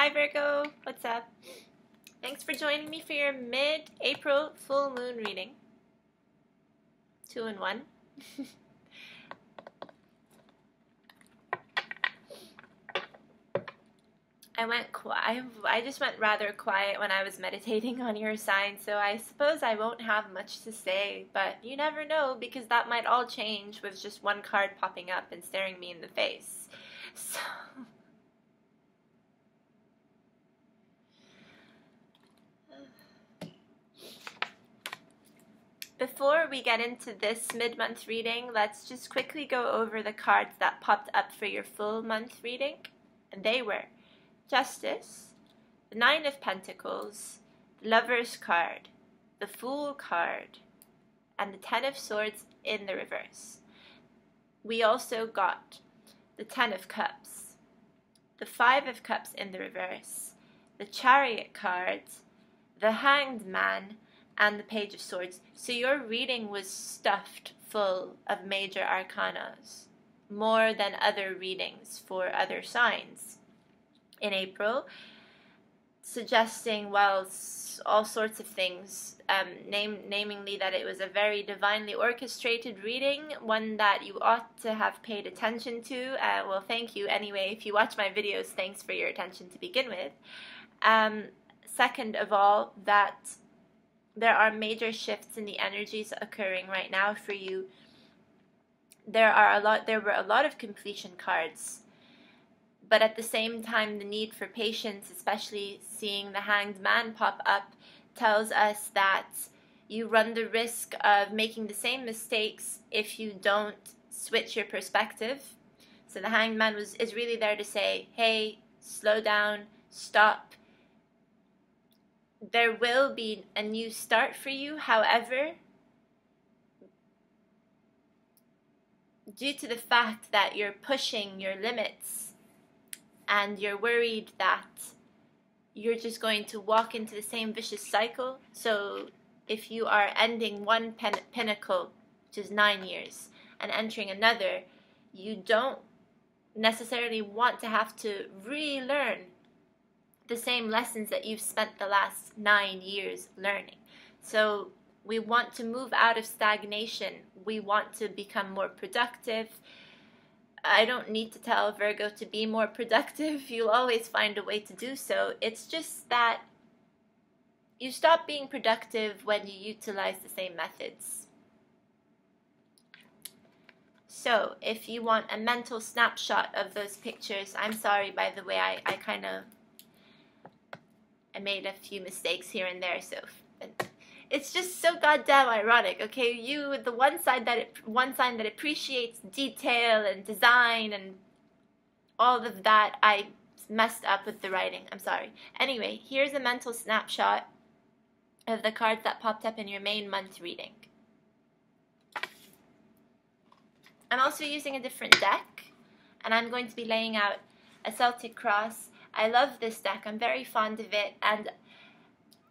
Hi Virgo, what's up? Thanks for joining me for your mid-April full moon reading. 2 in 1. I just went rather quiet when I was meditating on your sign, so I suppose I won't have much to say, but you never know, because that might all change with just one card popping up and staring me in the face. So before we get into this mid-month reading, let's just quickly go over the cards that popped up for your full month reading. And they were Justice, the Nine of Pentacles, the Lover's card, the Fool card, and the Ten of Swords in the reverse. We also got the Ten of Cups, the Five of Cups in the reverse, the Chariot cards, the Hanged Man, and the Page of Swords. So your reading was stuffed full of major arcanas, more than other readings for other signs in April, suggesting, well, all sorts of things, namely that it was a very divinely orchestrated reading, one that you ought to have paid attention to. Well, thank you anyway. If you watch my videos, thanks for your attention to begin with. Second of all, that there are major shifts in the energies occurring right now for you. There were a lot of completion cards, but at the same time, the need for patience, especially seeing the Hanged Man pop up, tells us that you run the risk of making the same mistakes if you don't switch your perspective. So the Hanged Man is really there to say, hey, slow down, stop. There will be a new start for you. However, due to the fact that you're pushing your limits and you're worried that you're just going to walk into the same vicious cycle. So if you are ending one pinnacle, which is 9 years, and entering another, you don't necessarily want to have to relearn the same lessons that you've spent the last 9 years learning. So we want to move out of stagnation. We want to become more productive. I don't need to tell Virgo to be more productive. You'll always find a way to do so. It's just that you stop being productive when you utilize the same methods. So if you want a mental snapshot of those pictures, I'm sorry, by the way, I made a few mistakes here and there, so it's just so goddamn ironic. Okay, you, the one sign that appreciates detail and design and all of that, I messed up with the writing. I'm sorry. Anyway, here's a mental snapshot of the cards that popped up in your main month reading. I'm also using a different deck, and I'm going to be laying out a Celtic cross. I love this deck. I'm very fond of it, and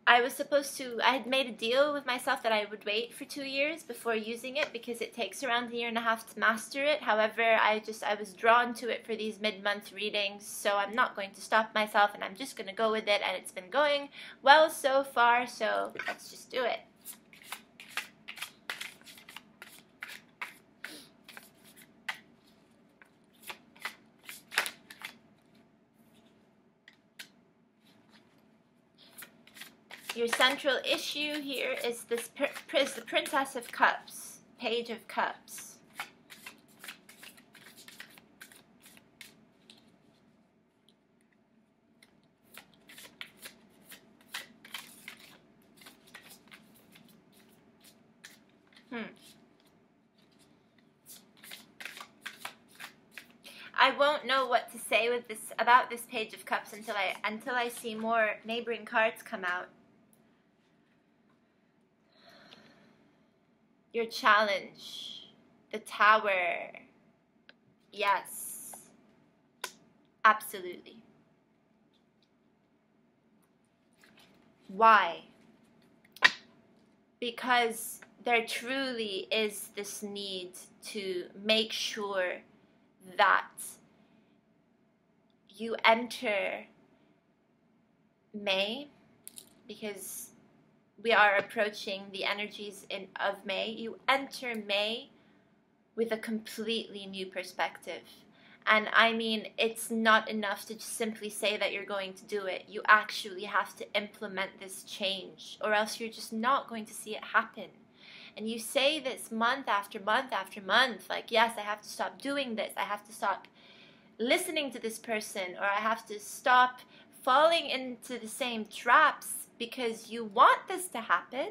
I had made a deal with myself that I would wait for 2 years before using it because it takes around 1.5 years to master it. However, I was drawn to it for these mid-month readings, so I'm not going to stop myself, and I'm just going to go with it, and it's been going well so far, so let's just do it. Your central issue here is the Princess of Cups, Page of Cups. I won't know what to say about this Page of Cups until I see more neighboring cards come out. Your challenge, the Tower. Yes, absolutely. Why? Because there truly is this need to make sure that you enter May, because we are approaching the energies of May. You enter May with a completely new perspective. And I mean, it's not enough to just simply say that you're going to do it. You actually have to implement this change, or else you're just not going to see it happen. And you say this month after month after month, like, yes, I have to stop doing this. I have to stop listening to this person, or I have to stop falling into the same traps, because you want this to happen,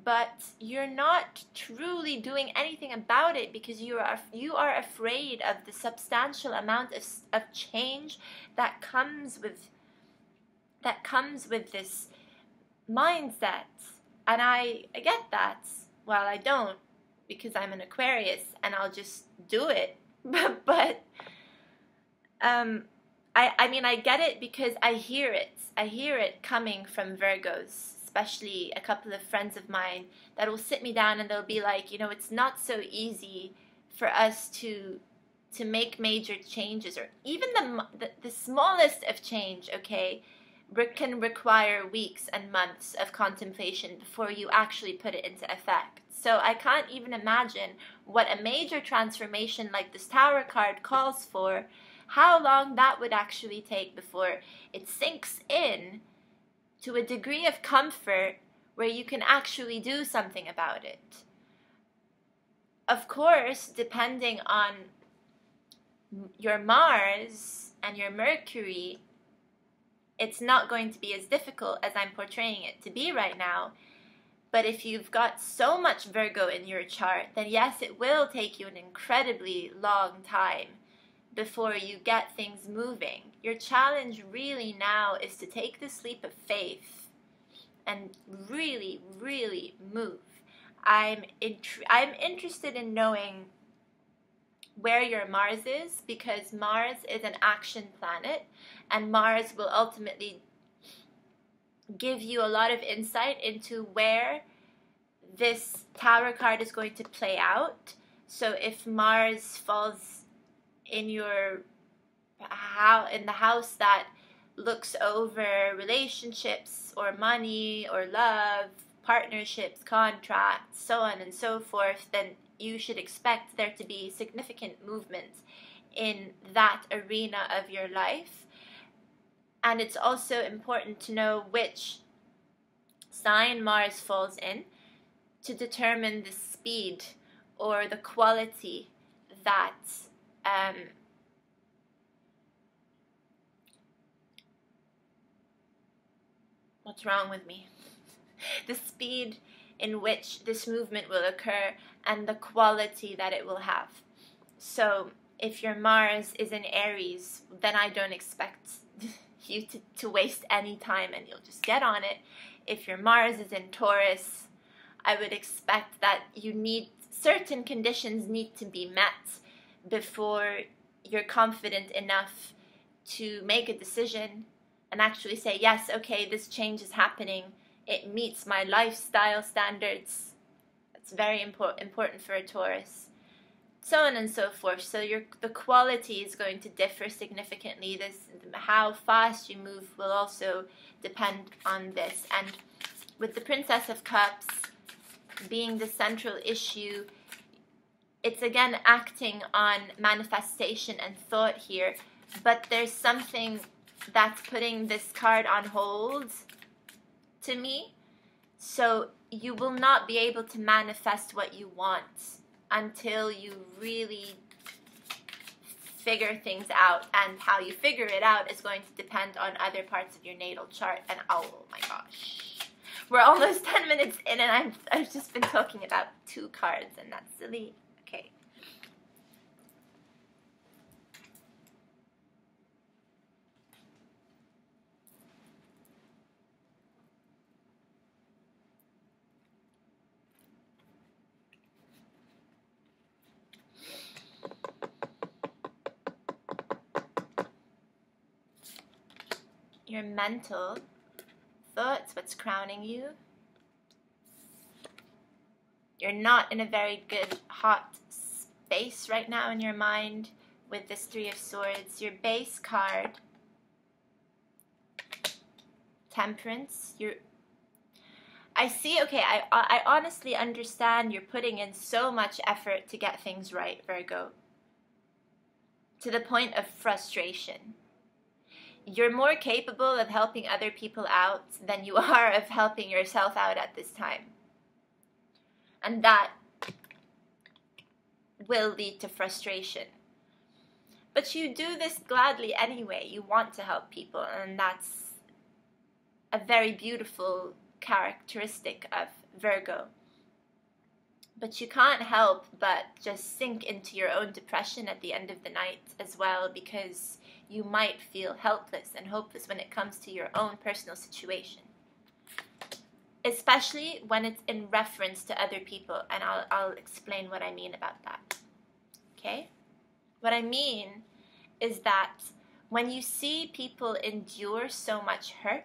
but you're not truly doing anything about it, because you are afraid of the substantial amount of change that comes with this mindset. And I get that. Well, I don't, because I'm an Aquarius and I'll just do it. But I mean, I get it, because I hear it. I hear it coming from Virgos, especially a couple of friends of mine that will sit me down and they'll be like, you know, it's not so easy for us to make major changes, or even the smallest of change, okay, can require weeks and months of contemplation before you actually put it into effect. So I can't even imagine what a major transformation like this Tower card calls for, how long that would actually take before it sinks in to a degree of comfort where you can actually do something about it. Of course, depending on your Mars and your Mercury, it's not going to be as difficult as I'm portraying it to be right now. But if you've got so much Virgo in your chart, then yes, it will take you an incredibly long time before you get things moving. Your challenge really now is to take this leap of faith and really, really move. I'm interested in knowing where your Mars is, because Mars is an action planet, and Mars will ultimately give you a lot of insight into where this Tower card is going to play out. So if Mars falls in the house that looks over relationships or money or love, partnerships, contracts, so on and so forth, then you should expect there to be significant movement in that arena of your life. And it's also important to know which sign Mars falls in to determine the speed or the quality that what's wrong with me? The speed in which this movement will occur and the quality that it will have. So if your Mars is in Aries, then I don't expect you to waste any time, and you'll just get on it. If your Mars is in Taurus, I would expect that certain conditions need to be met before you're confident enough to make a decision and actually say, yes, okay, this change is happening. It meets my lifestyle standards. That's very important for a Taurus. So on and so forth. So the quality is going to differ significantly. How fast you move will also depend on this. And with the Princess of Cups being the central issue, it's again acting on manifestation and thought here, but there's something that's putting this card on hold to me. So you will not be able to manifest what you want until you really figure things out, and how you figure it out is going to depend on other parts of your natal chart. And oh my gosh, we're almost 10 minutes in and I've just been talking about 2 cards, and that's silly. Okay. Your mental thoughts, what's crowning you. You're not in a very good, hot space right now in your mind with this 3 of Swords. Your base card Temperance. I see, okay, I honestly understand you're putting in so much effort to get things right, Virgo. To the point of frustration. You're more capable of helping other people out than you are of helping yourself out at this time. And that will lead to frustration. But you do this gladly anyway. You want to help people, and that's a very beautiful characteristic of Virgo. But you can't help but just sink into your own depression at the end of the night as well, because you might feel helpless and hopeless when it comes to your own personal situation. Especially when it's in reference to other people, and I'll explain what I mean about that. Okay? What I mean is that when you see people endure so much hurt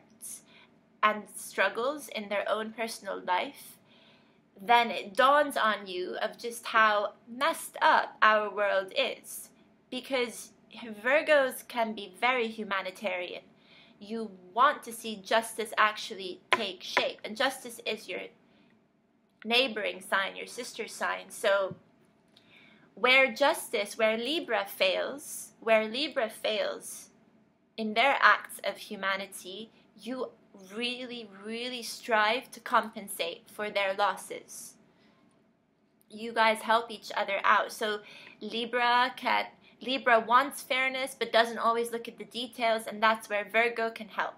and struggles in their own personal life, then it dawns on you of just how messed up our world is. Because Virgos can be very humanitarian. You want to see justice actually take shape. And justice is your neighboring sign, your sister sign. So where Libra fails in their acts of humanity, you really, really strive to compensate for their losses. You guys help each other out. So Libra wants fairness but doesn't always look at the details, and that's where Virgo can help.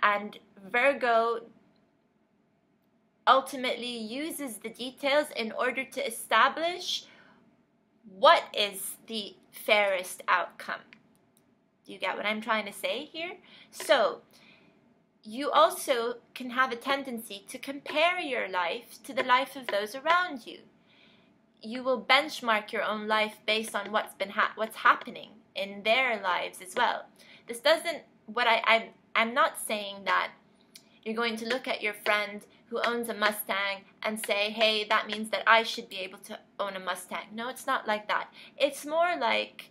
And Virgo ultimately uses the details in order to establish what is the fairest outcome. Do you get what I'm trying to say here? So you also can have a tendency to compare your life to the life of those around you. You will benchmark your own life based on what's happening in their lives as well. This doesn't, I'm not saying that you're going to look at your friend who owns a Mustang and say, hey, that means that I should be able to own a Mustang. No, it's not like that. It's more like,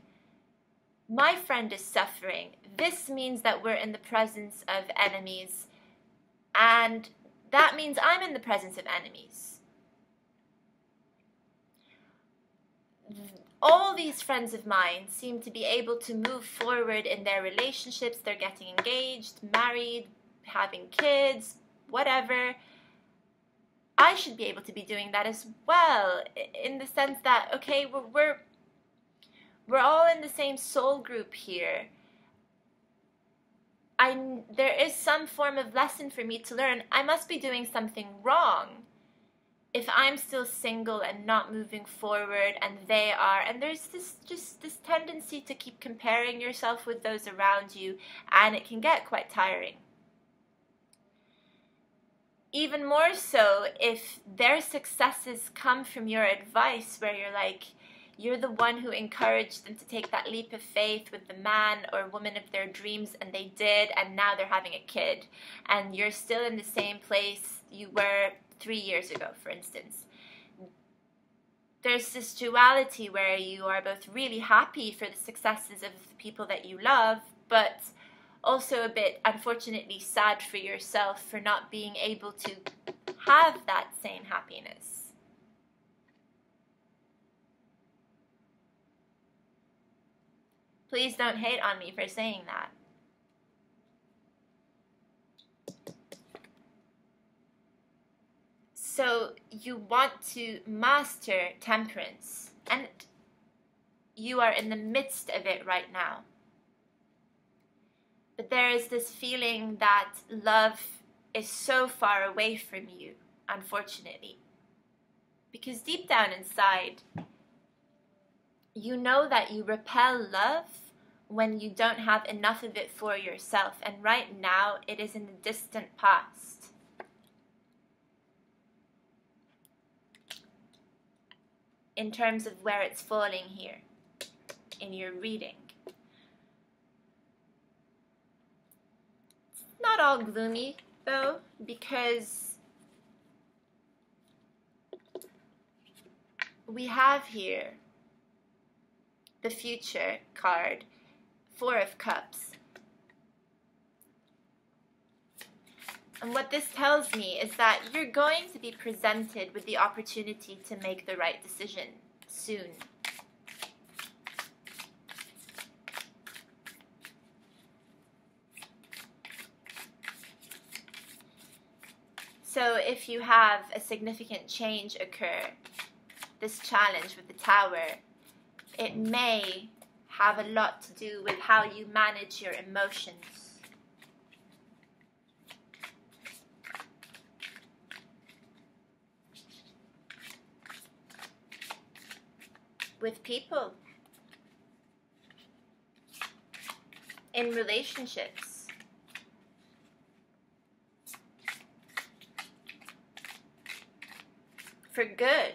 my friend is suffering. This means that we're in the presence of enemies, and that means I'm in the presence of enemies. All these friends of mine seem to be able to move forward in their relationships. They're getting engaged, married, having kids, whatever. I should be able to be doing that as well, in the sense that, okay, we're all in the same soul group here. There is some form of lesson for me to learn. I must be doing something wrong if I'm still single and not moving forward, and they are. And there's this tendency to keep comparing yourself with those around you, and it can get quite tiring. Even more so if their successes come from your advice, where you're the one who encouraged them to take that leap of faith with the man or woman of their dreams, and they did, and now they're having a kid, and you're still in the same place you were 3 years ago, for instance. There's this duality where you are both really happy for the successes of the people that you love, but also a bit, unfortunately, sad for yourself for not being able to have that same happiness. Please don't hate on me for saying that. So you want to master temperance, and you are in the midst of it right now. But there is this feeling that love is so far away from you, unfortunately. Because deep down inside, you know that you repel love when you don't have enough of it for yourself. And right now, it is in the distant past. In terms of where it's falling here in your reading. It's not all gloomy, though, because we have here the future card, 4 of Cups. And what this tells me is that you're going to be presented with the opportunity to make the right decision soon. So if you have a significant change occur, this challenge with the Tower, it may have a lot to do with how you manage your emotions. With people, in relationships, for good.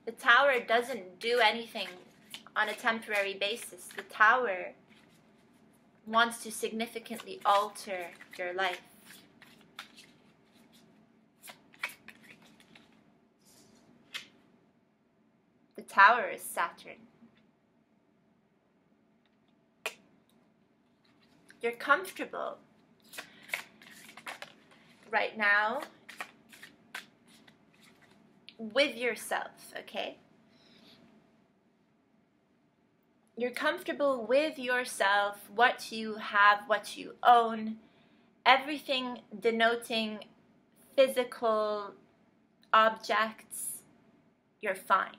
The Tower doesn't do anything on a temporary basis. The Tower wants to significantly alter your life. The Tower is Saturn. You're comfortable right now with yourself, okay? You're comfortable with yourself, what you have, what you own, everything denoting physical objects, you're fine.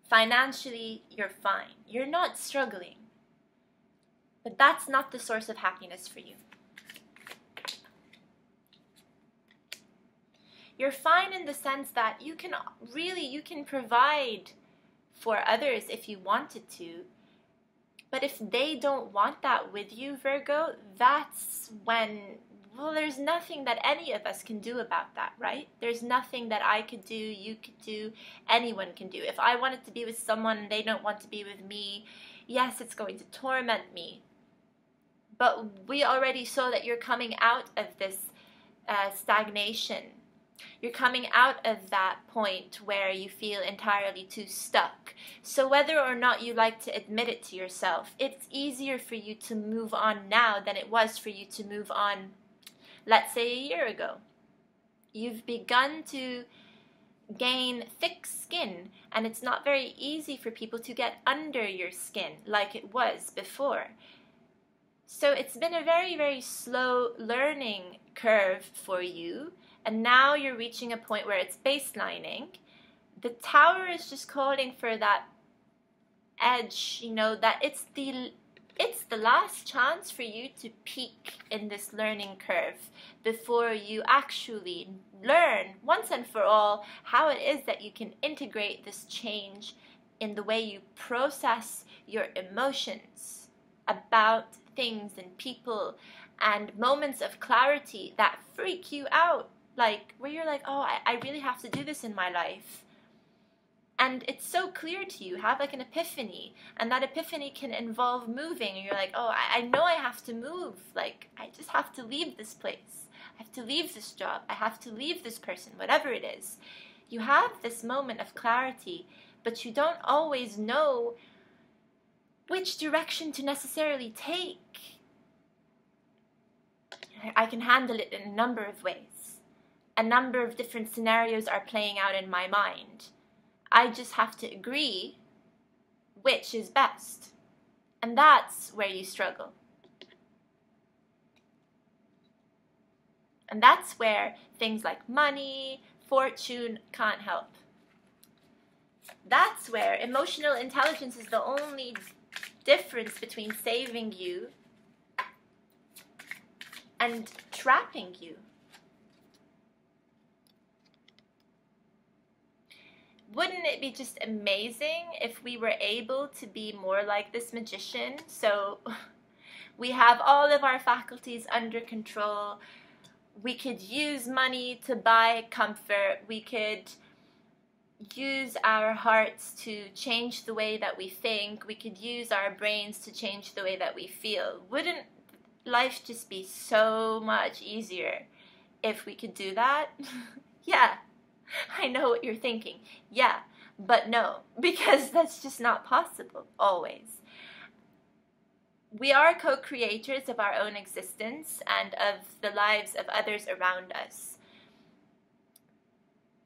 Financially, you're fine. You're not struggling. But that's not the source of happiness for you. You're fine in the sense that you can provide for others if you wanted to. But if they don't want that with you, Virgo, that's when, well, there's nothing that any of us can do about that, right? There's nothing that I could do, you could do, anyone can do. If I wanted to be with someone and they don't want to be with me, yes, it's going to torment me. But we already saw that you're coming out of this stagnation. You're coming out of that point where you feel entirely too stuck. So whether or not you like to admit it to yourself, it's easier for you to move on now than it was for you to move on, let's say, a year ago. You've begun to gain thick skin, and it's not very easy for people to get under your skin like it was before. So it's been a very, very slow learning curve for you. And now you're reaching a point where it's baselining. The Tower is just calling for that edge, you know, that it's the last chance for you to peak in this learning curve before you actually learn once and for all how it is that you can integrate this change in the way you process your emotions about things and people and moments of clarity that freak you out. Like, where you're like, oh, I really have to do this in my life. And it's so clear to you, have like an epiphany. And that epiphany can involve moving. And you're like, oh, I know I have to move. Like, I just have to leave this place. I have to leave this job. I have to leave this person, whatever it is. You have this moment of clarity, but you don't always know which direction to necessarily take. I can handle it in a number of ways. A number of different scenarios are playing out in my mind. I just have to agree which is best. And that's where you struggle. And that's where things like money, fortune can't help. That's where emotional intelligence is the only difference between saving you and trapping you. Wouldn't it be just amazing if we were able to be more like this magician? So we have all of our faculties under control. We could use money to buy comfort. We could use our hearts to change the way that we think. We could use our brains to change the way that we feel. Wouldn't life just be so much easier if we could do that? Yeah. I know what you're thinking. Yeah, but no, because that's just not possible, always. we are co-creators of our own existence and of the lives of others around us.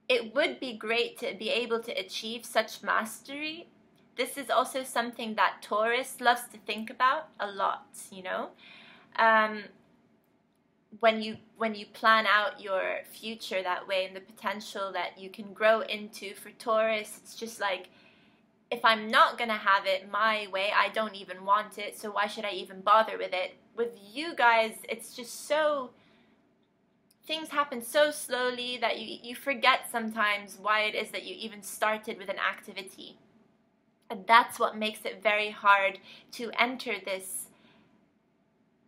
It would be great to be able to achieve such mastery. This is also something that Taurus loves to think about a lot, you know. When you plan out your future that way and the potential that you can grow into, for Taurus, it's just like, if I'm not going to have it my way, I don't even want it, so why should I even bother with it? With you guys, it's just so... things happen so slowly that you forget sometimes why it is that you even started with an activity. And that's what makes it very hard to enter this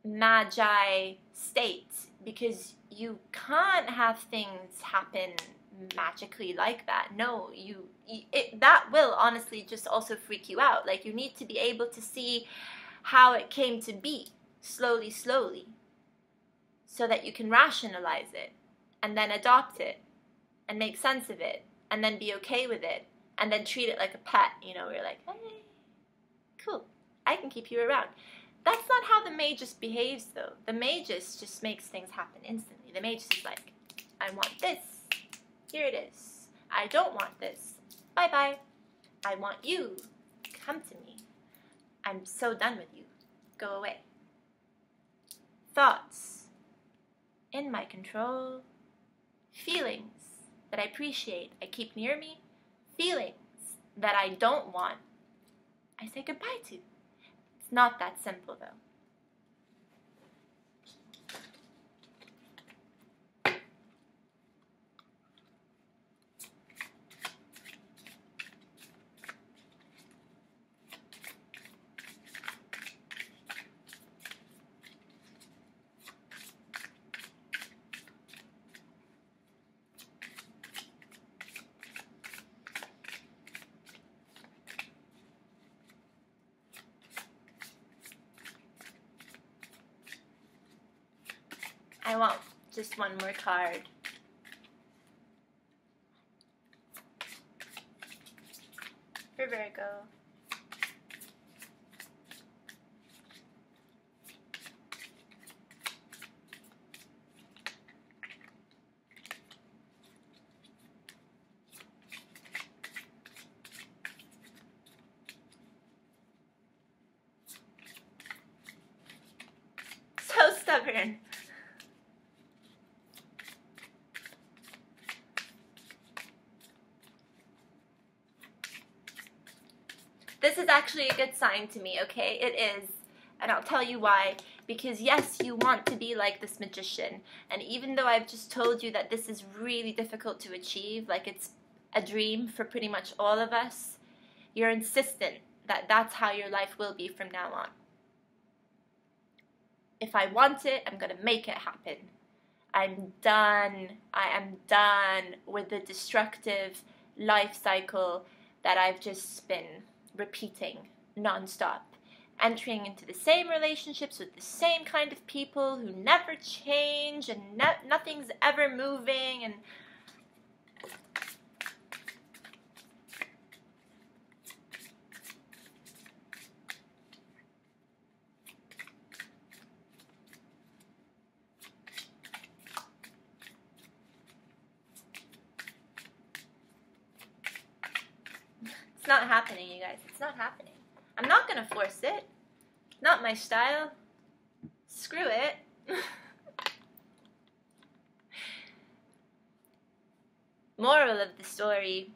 magi state, because you can't have things happen magically like that. No, that will honestly just also freak you out. Like, you need to be able to see how it came to be slowly, so that you can rationalize it and then adopt it and make sense of it and then be okay with it and then treat it like a pet, you know, where you're like, hey, cool, I can keep you around. That's not how the Magus behaves, though. The Magus just makes things happen instantly. The Magus is like, I want this, here it is. I don't want this, bye-bye. I want you, come to me. I'm so done with you, go away. Thoughts in my control, feelings that I appreciate, I keep near me, feelings that I don't want, I say goodbye to. It's not that simple, though. I want just one more card. For Virgo. So stubborn. This is actually a good sign to me, okay? It is. And I'll tell you why. Because yes, you want to be like this magician. And even though I've just told you that this is really difficult to achieve, like it's a dream for pretty much all of us, you're insistent that that's how your life will be from now on. If I want it, I'm going to make it happen. I'm done. I am done with the destructive life cycle that I've just been repeating non-stop, entering into the same relationships with the same kind of people who never change, and nothing's ever moving, and it's not happening, you guys. It's not happening. I'm not gonna force it. Not my style. Screw it. Moral of the story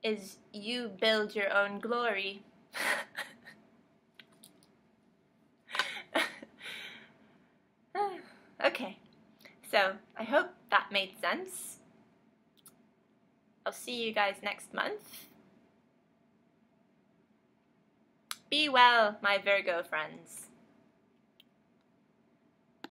is you build your own glory. Okay, so I hope that made sense. I'll see you guys next month. Be well, my Virgo friends.